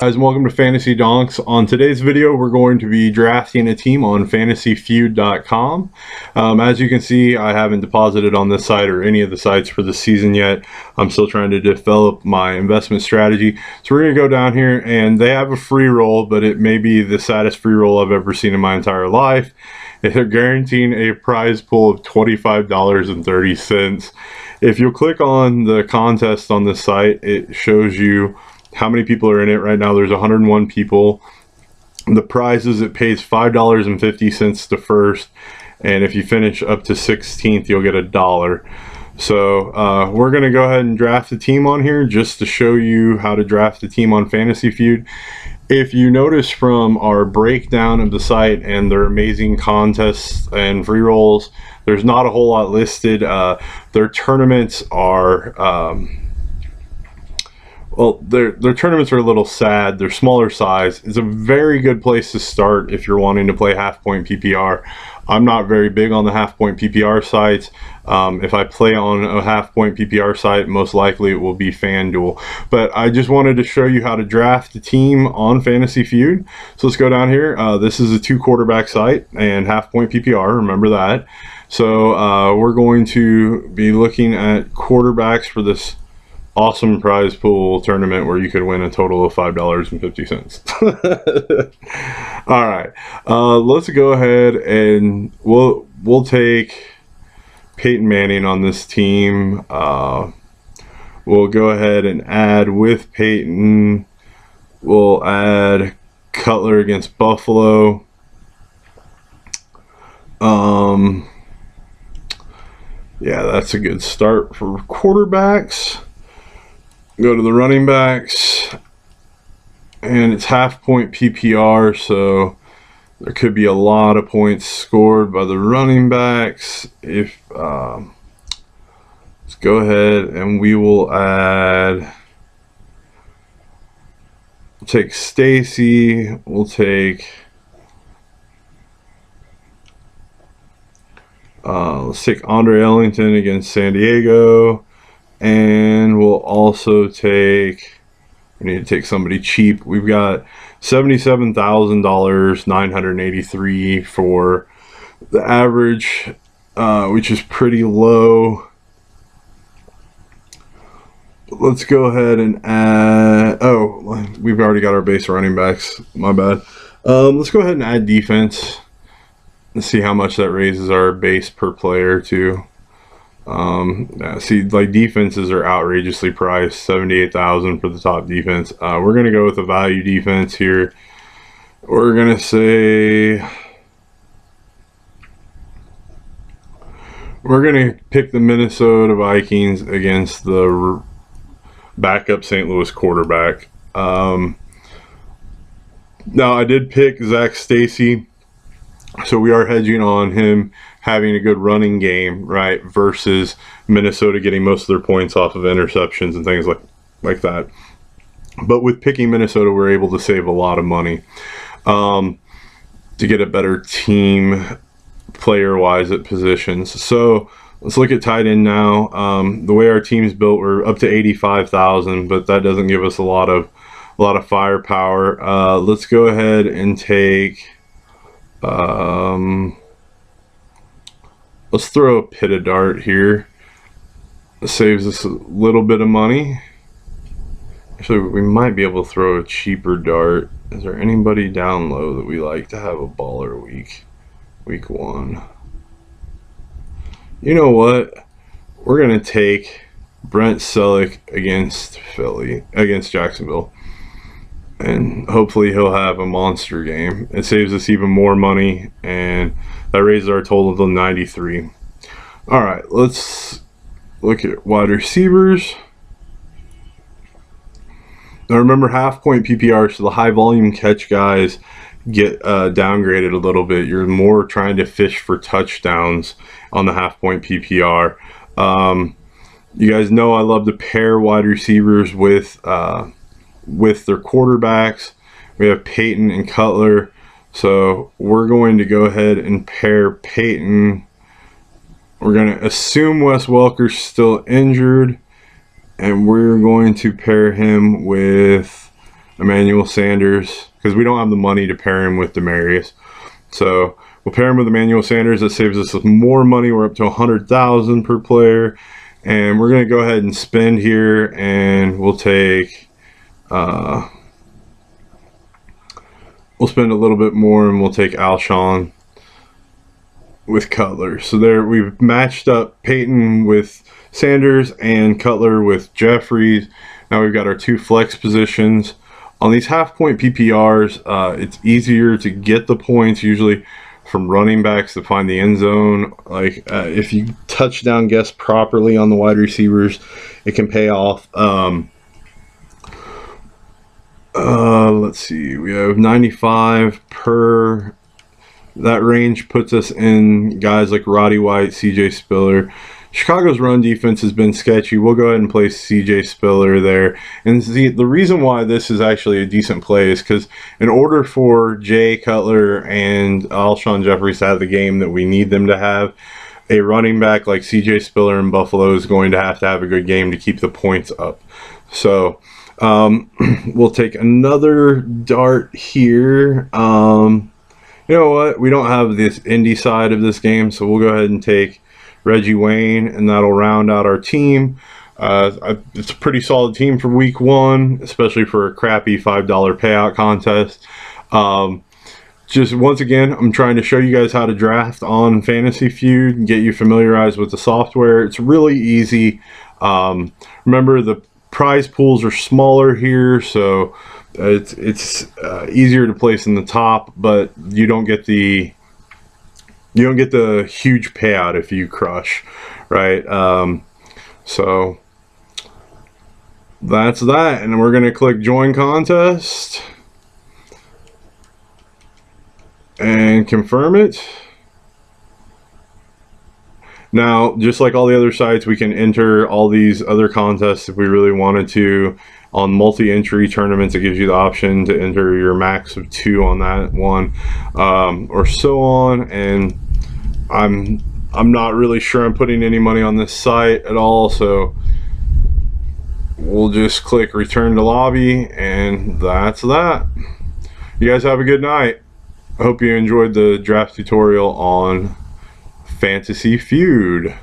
Guys, and welcome to Fantasy Donks. On today's video, we're going to be drafting a team on fantasyfeud.com. As you can see, I haven't deposited on this site or any of the sites for the season yet. I'm still trying to develop my investment strategy. So we're going to go down here, and they have a free roll, but it may be the saddest free roll I've ever seen in my entire life. They're guaranteeing a prize pool of $25.30. If you click on the contest on this site, it shows you how many people are in it. Right now there's 101 people. The prizes, it pays $5.50 to first, and if you finish up to 16th you'll get $1. So we're gonna go ahead and draft the team on here just to show you how to draft the team on Fantasy Feud. If you notice from our breakdown of the site and their amazing contests and free rolls, there's not a whole lot listed. Their tournaments are well, their tournaments are a little sad. They're smaller size. It's a very good place to start if you're wanting to play half-point PPR. I'm not very big on the half-point PPR sites. If I play on a half-point PPR site, most likely it will be FanDuel. But I just wanted to show you how to draft a team on Fantasy Feud. So let's go down here. This is a 2-quarterback site and half-point PPR, remember that. So we're going to be looking at quarterbacks for this awesome prize pool tournament where you could win a total of $5.50. All right, let's go ahead and we'll take Peyton Manning on this team. We'll go ahead and add with Peyton. We'll add Cutler against Buffalo. Yeah, that's a good start for quarterbacks. Go to the running backs, and it's half-point PPR, so there could be a lot of points scored by the running backs. If let's go ahead and we will add. We'll take Stacy. We'll take. Let's take Andre Ellington against San Diego. And we'll also take, we need to take somebody cheap. We've got $77,983 for the average, which is pretty low. Let's go ahead and add, oh, we've already got our base running backs, my bad. Let's go ahead and add defense and see how much that raises our base per player too. See, like, defenses are outrageously priced. $78,000 for the top defense. We're gonna go with a value defense here. We're gonna say we're gonna pick the Minnesota Vikings against the backup St. Louis quarterback. Now I did pick Zach Stacy, so we are hedging on him having a good running game, right, versus Minnesota getting most of their points off of interceptions and things like that. But with picking Minnesota, we're able to save a lot of money to get a better team player-wise at positions. So let's look at tight end now. The way our team's built, we're up to 85,000, but that doesn't give us a lot of firepower. Let's go ahead and take. Let's throw a pit of dart here. It saves us a little bit of money. Actually, we might be able to throw a cheaper dart. Is there anybody down low that we like to have a baller week 1? You know what? We're gonna take Brent Selleck against Jacksonville, and hopefully he'll have a monster game. It saves us even more money, and that raises our total to 93. All right, let's look at wide receivers. Now remember, half-point PPR, so the high volume catch guys get downgraded a little bit. You're more trying to fish for touchdowns on the half-point PPR. You guys know I love to pair wide receivers with their quarterbacks. We have Peyton and Cutler, so we're going to go ahead and pair Peyton. We're going to assume Wes Welker's still injured, and we're going to pair him with Emmanuel Sanders, because we don't have the money to pair him with Demarius. So we'll pair him with Emmanuel Sanders. That saves us more money. We're up to 100,000 per player, and we're going to go ahead and spend here, and we'll take we'll spend a little bit more, and we'll take Alshon with Cutler. So there we've matched up Peyton with Sanders and Cutler with Jeffries. Now we've got our 2 flex positions. On these half-point PPRs, it's easier to get the points usually from running backs to find the end zone. Like if you touchdown guess properly on the wide receivers, it can pay off. Let's see, we have 95 per. That range puts us in guys like Roddy White, CJ Spiller. Chicago's run defense has been sketchy. We'll go ahead and place CJ Spiller there. And the reason why this is actually a decent play is because in order for Jay Cutler and Alshon Jeffries to have the game that we need them to have, a running back like CJ Spiller in Buffalo is going to have a good game to keep the points up. So we'll take another dart here. You know what? We don't have this Indy side of this game, so we'll go ahead and take Reggie Wayne, and that'll round out our team. It's a pretty solid team for week 1, especially for a crappy $5 payout contest. Just once again, I'm trying to show you guys how to draft on Fantasy Feud and get you familiarized with the software. It's really easy. Remember, the prize pools are smaller here, so it's easier to place in the top, but you don't get the huge payout if you crush, right? So that's that, and we're gonna click join contest and confirm it. Now, just like all the other sites, we can enter all these other contests if we really wanted to. On multi-entry tournaments, it gives you the option to enter your max of 2 on that one, or so on. And I'm not really sure I'm putting any money on this site at all, so we'll just click return to lobby, and that's that. You guys have a good night. I hope you enjoyed the draft tutorial on Fantasy Feud.